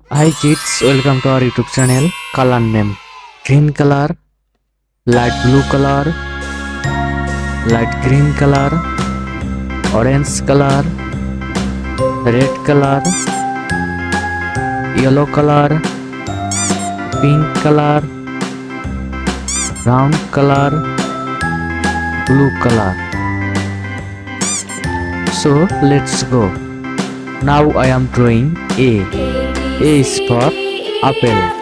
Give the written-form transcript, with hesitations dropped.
Hi kids, welcome to our YouTube channel. Color name: green color, light blue color, light green color, orange color, red color, yellow color, pink color, brown color, blue color. So let's go. Now I am drawing A. A is for apple.